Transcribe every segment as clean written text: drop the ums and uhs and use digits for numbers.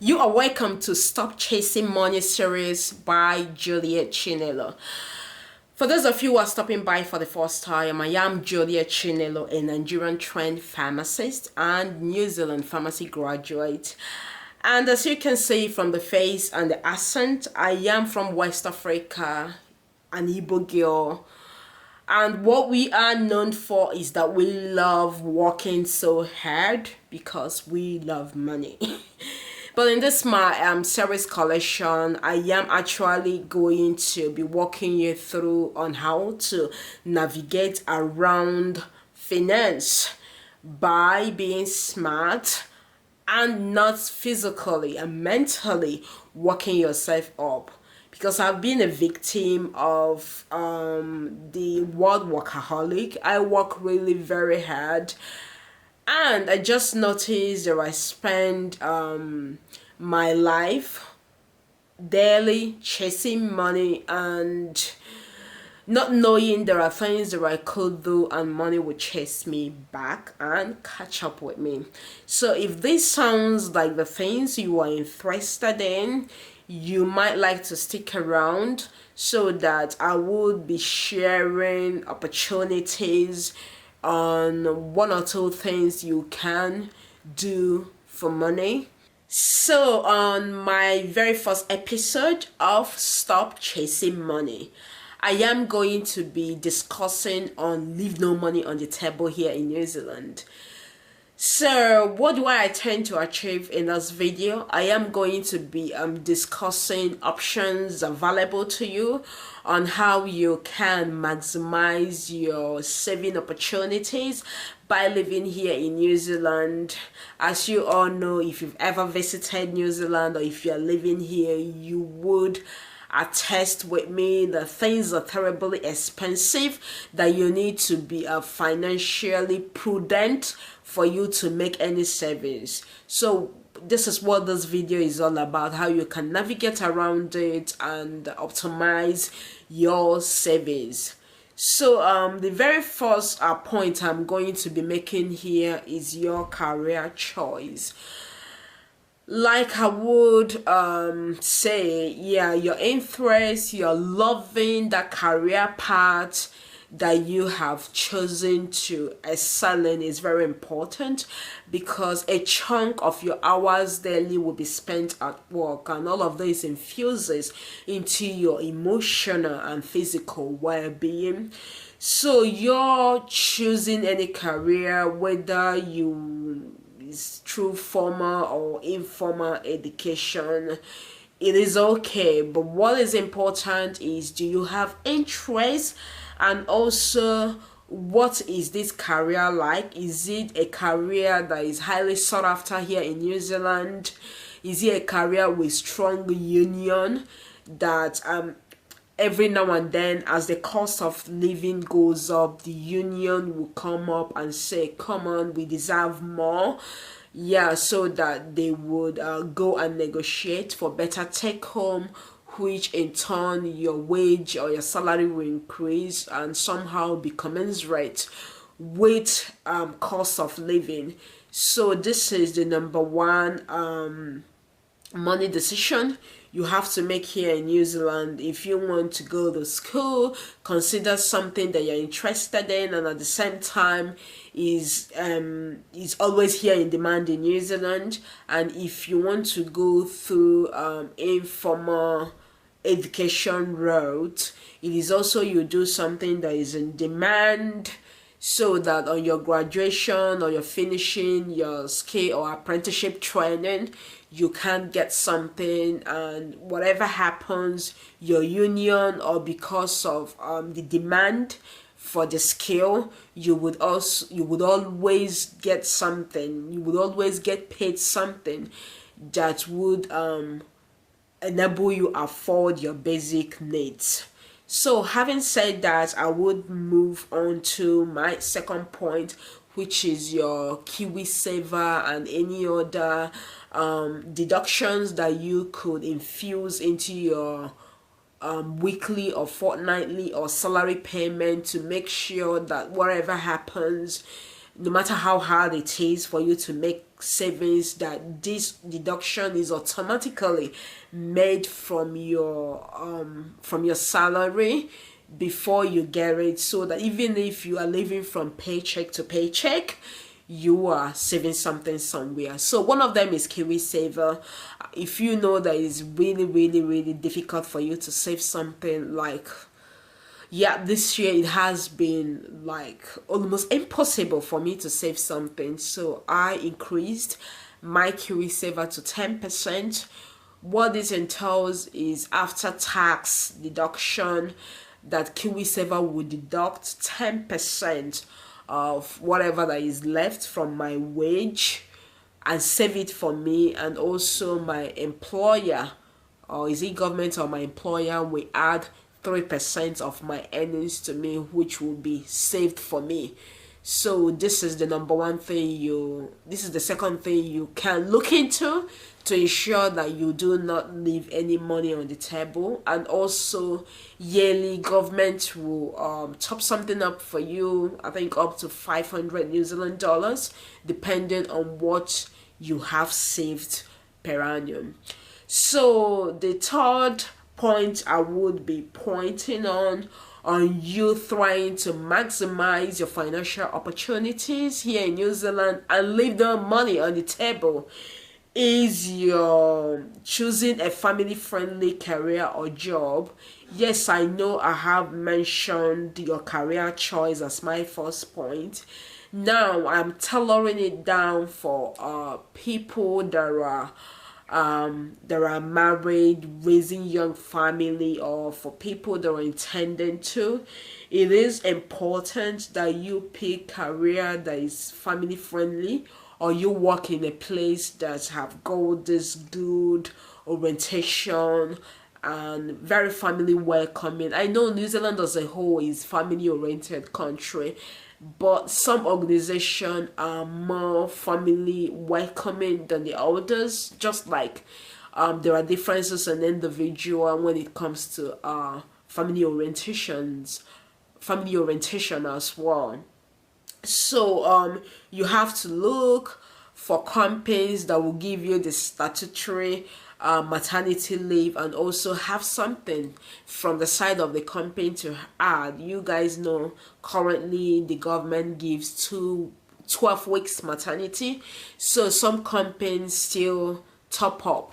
You are welcome to Stop Chasing Money series by Juliet Chinelo. For those of you who are stopping by for the first time, I am Juliet Chinelo, a Nigerian trained pharmacist and New Zealand pharmacy graduate. And as you can see from the face and the accent, I am from West Africa, an Igbo girl. And what we are known for is that we love working so hard because we love money. But in this my series collection, I am actually going to be walking you through on how to navigate around finance by being smart and not physically and mentally working yourself up, because I've been a victim of the word workaholic. I work really very hard, and I just noticed that I spend my life daily chasing money and not knowing there are things that I could do and money would chase me back and catch up with me. So if this sounds like the things you are interested in, you might like to stick around so that I would be sharing opportunities on one or two things you can do for money. So on my very first episode of Stop Chasing Money, I am going to be discussing on leave no money on the table here in New Zealand. So what do I intend to achieve in this video? I am going to be discussing options available to you on how you can maximize your saving opportunities by living here in New Zealand. As you all know, if you've ever visited New Zealand or if you're living here, you would attest with me that things are terribly expensive, that you need to be financially prudent for you to make any savings. So this is what this video is all about, how you can navigate around it and optimize your savings. So the very first point I'm going to be making here is your career choice. Like I would say, yeah, your interest, you're loving that career path that you have chosen to excel in is very important, because a chunk of your hours daily will be spent at work, and all of this infuses into your emotional and physical well-being. So you're choosing any career, whether you is through formal or informal education, it is okay. But what is important is, do you have interest, and also what is this career like? Is it a career that is highly sought after here in New Zealand? Is it a career with strong union that every now and then, as the cost of living goes up, the union will come up and say, come on, we deserve more? Yeah, so that they would go and negotiate for better take home, which in turn your wage or your salary will increase and somehow be commensurate with cost of living. So this is the number one money decision you have to make here in New Zealand. If you want to go to school, consider something that you're interested in and at the same time is always here in demand in New Zealand. And if you want to go through informal education route, it is also you do something that is in demand, so that on your graduation or you're finishing your skill or apprenticeship training, you can get something, and whatever happens, your union or because of the demand for the skill, you would always get something. You would always get paid something that would enable you afford your basic needs. So having said that, I would move on to my second point, which is your Kiwi saver and any other deductions that you could infuse into your weekly or fortnightly or salary payment to make sure that whatever happens, no matter how hard it is for you to make savings, that this deduction is automatically made from your salary before you get it, so that even if you are living from paycheck to paycheck, you are saving something somewhere. So one of them is Kiwi Saver. If you know that it's really really difficult for you to save something, like, yeah, this year it has been like almost impossible for me to save something, so I increased my Kiwi Saver to 10%. What this entails is, after tax deduction, that Kiwi Saver would deduct 10% of whatever that is left from my wage and save it for me, and also my employer, or is it government or my employer, will add 3% of my earnings to me, which will be saved for me. So this is the number one thing this is the second thing you can look into to ensure that you do not leave any money on the table. And also, yearly government will top something up for you, I think up to 500 New Zealand dollars, depending on what you have saved per annum. So the third point I would be pointing on you trying to maximize your financial opportunities here in New Zealand and leave the money on the table is your choosing a family-friendly career or job. Yes, I know I have mentioned your career choice as my first point. Now I'm tailoring it down for people that are married, raising young family, or for people that are intending to. It is important that you pick career that is family friendly, or you work in a place that have got this good orientation and very family welcoming. I know New Zealand as a whole is family oriented country, but some organizations are more family welcoming than the others. Just like there are differences in individual when it comes to family orientation as well. So you have to look for companies that will give you the statutory maternity leave, and also have something from the side of the company to add. You guys know currently the government gives 12 weeks maternity, so some companies still top up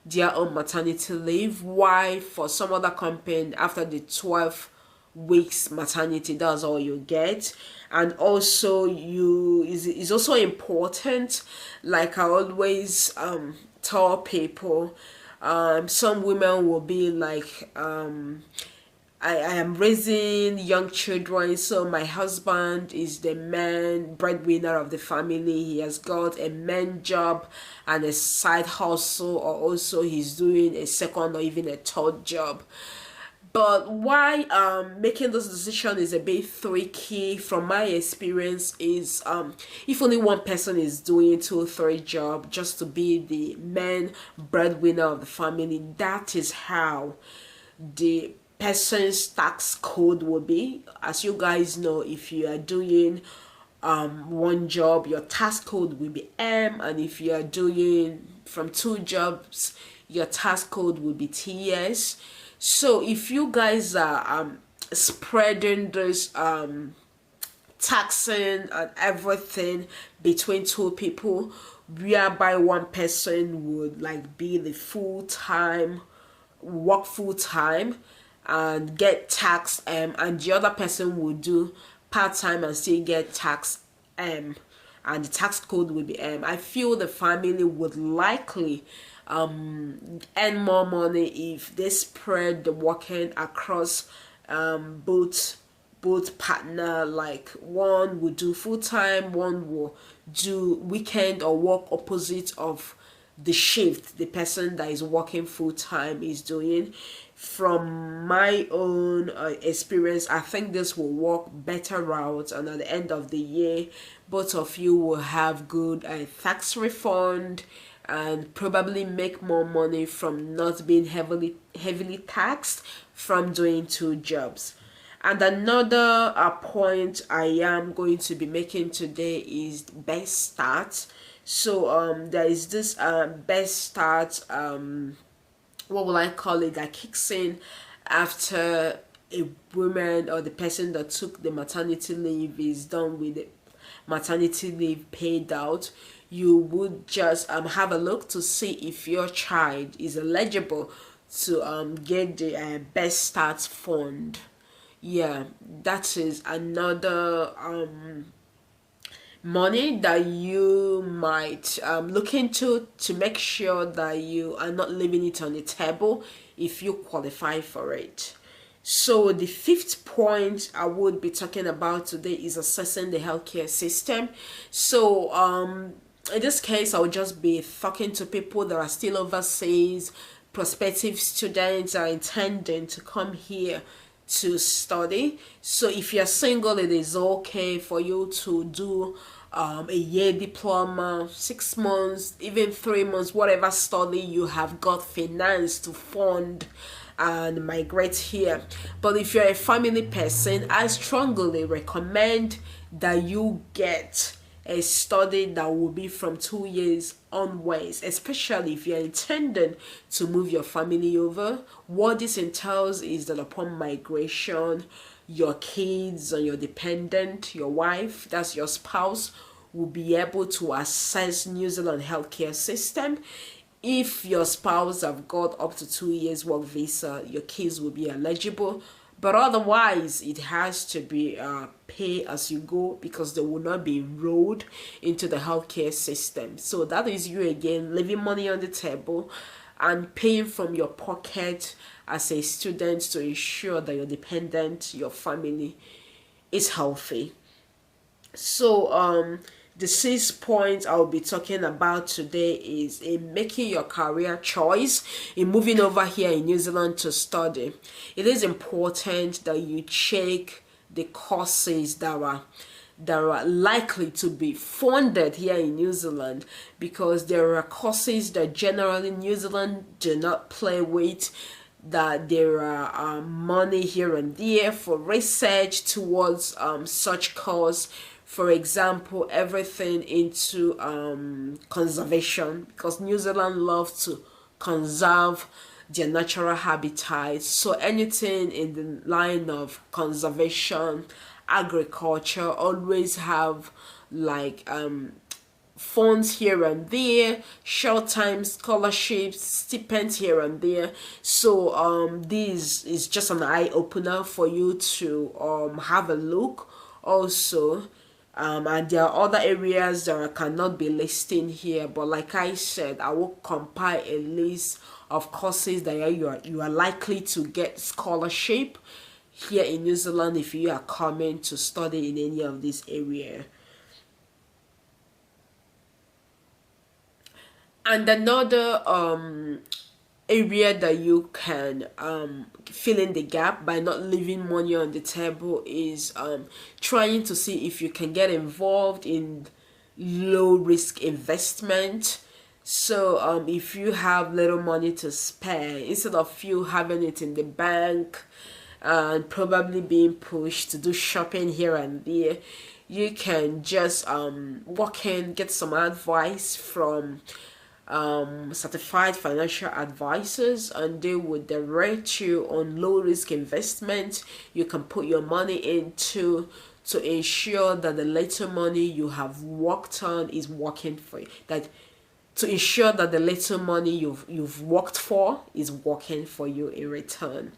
their own maternity leave, why for some other company after the 12 weeks maternity, that's all you get. And also, is also important, like I always tell people, some women will be like, I am raising young children, so my husband is the man breadwinner of the family. He has got a main job and a side hustle, or also he's doing a second or even a third job. But why making this decision is a bit tricky from my experience is, if only one person is doing 2 or 3 jobs just to be the main breadwinner of the family, that is how the person's tax code will be. As you guys know, if you are doing one job, your tax code will be M, and if you are doing from 2 jobs, your tax code will be TS. So if you guys are spreading this taxing and everything between 2 people, whereby one person would like be the work full time and get tax and the other person would do part time and still get tax and the tax code will be I feel the family would likely earn more money if they spread the working across both partner, like one will do full time, one will do weekend or work opposite of the shift the person that is working full time is doing. From my own experience, I think this will work better out, and at the end of the year both of you will have good tax refund and probably make more money from not being heavily taxed from doing 2 jobs. And another point I am going to be making today is best start. So there is this best start, what will I call it, that kicks in after a woman or the person that took the maternity leave is done with the maternity leave paid out. You would just have a look to see if your child is eligible to get the best start fund. Yeah, that is another money that you might look into to make sure that you are not leaving it on the table if you qualify for it. So the fifth point I would be talking about today is assessing the healthcare system. So in this case, I'll just be talking to people that are still overseas, prospective students are intending to come here to study. So if you're single, it is okay for you to do a year diploma, 6 months, even 3 months, whatever study you have got finance to fund and migrate here. But if you're a family person, I strongly recommend that you get a study that will be from 2 years onwards, especially if you're intending to move your family over. What this entails is that upon migration, your kids and your dependent, your wife, that's your spouse, will be able to access New Zealand healthcare system. If your spouse have got up to 2 years work visa, your kids will be eligible. But otherwise, it has to be pay as you go, because they will not be enrolled into the healthcare system. So that is you again leaving money on the table and paying from your pocket as a student to ensure that your dependent, your family, is healthy. So the 6 points I'll be talking about today is in making your career choice in moving over here in New Zealand to study. It is important that you check the courses that are likely to be funded here in New Zealand, because there are courses that generally New Zealand do not play with, that there are money here and there for research towards such course. For example, everything into conservation, because New Zealand loves to conserve their natural habitats. So anything in the line of conservation, agriculture, always have like funds here and there, short-time scholarships, stipends here and there. So this is just an eye-opener for you to have a look also. And there are other areas that I cannot be listing here, but like I said, I will compile a list of courses that you are likely to get scholarship here in New Zealand if you are coming to study in any of these areas. And another area that you can fill in the gap by not leaving money on the table is trying to see if you can get involved in low risk investment. So if you have little money to spare, instead of you having it in the bank and probably being pushed to do shopping here and there, you can just walk in, get some advice from certified financial advisors, and they would direct you on low risk investment you can put your money into to ensure that the little money you have worked on is working for you, that to ensure that the little money you've worked for is working for you in return.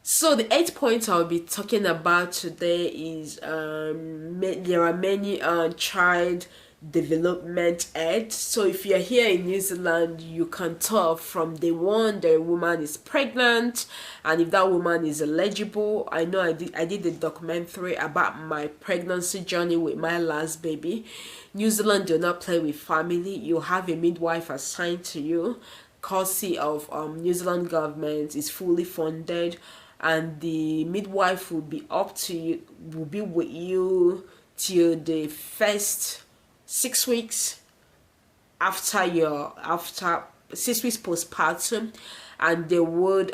So the 8 points I'll be talking about today is there are many child development aids. So if you're here in New Zealand, you can tell from day one that a woman is pregnant, and if that woman is eligible. I know I did a documentary about my pregnancy journey with my last baby. New Zealand do not play with family. You have a midwife assigned to you, courtesy of New Zealand government, is fully funded, and the midwife will be with you till the first 6 weeks after 6 weeks postpartum, and they would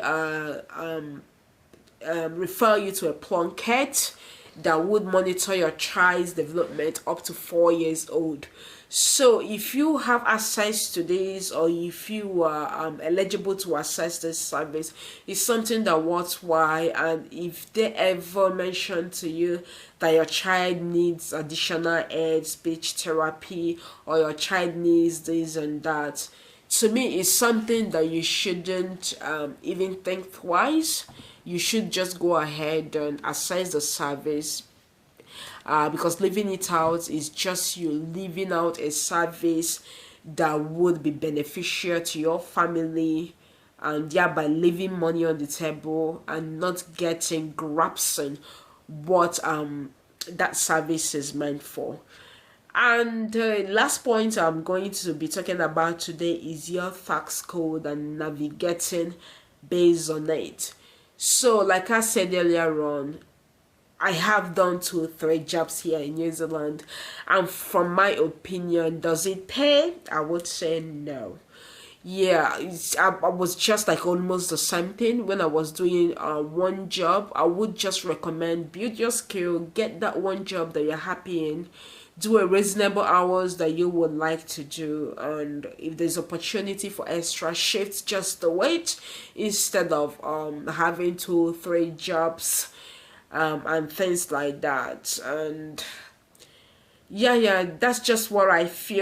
refer you to a plunkett that would monitor your child's development up to 4 years old. So if you have access to this, or if you are eligible to access this service, it's something that worthwhile. And if they ever mention to you that your child needs additional ed, speech therapy, or your child needs this and that, to me it's something that you shouldn't even think twice. You should just go ahead and access the service, because leaving it out is just you leaving out a service that would be beneficial to your family, and thereby leaving money on the table and not getting grasping what that service is meant for. And last point I'm going to be talking about today is your tax code and navigating based on it. So, like I said earlier on, I have done 2 3 jobs here in New Zealand, and from my opinion, does it pay? I would say no. Yeah, I was just like almost the same thing when I was doing one job. I would just recommend build your skill, get that one job that you're happy in, do a reasonable hours that you would like to do, and if there's opportunity for extra shifts, just do it instead of having 2 3 jobs and things like that. And yeah, that's just what I feel.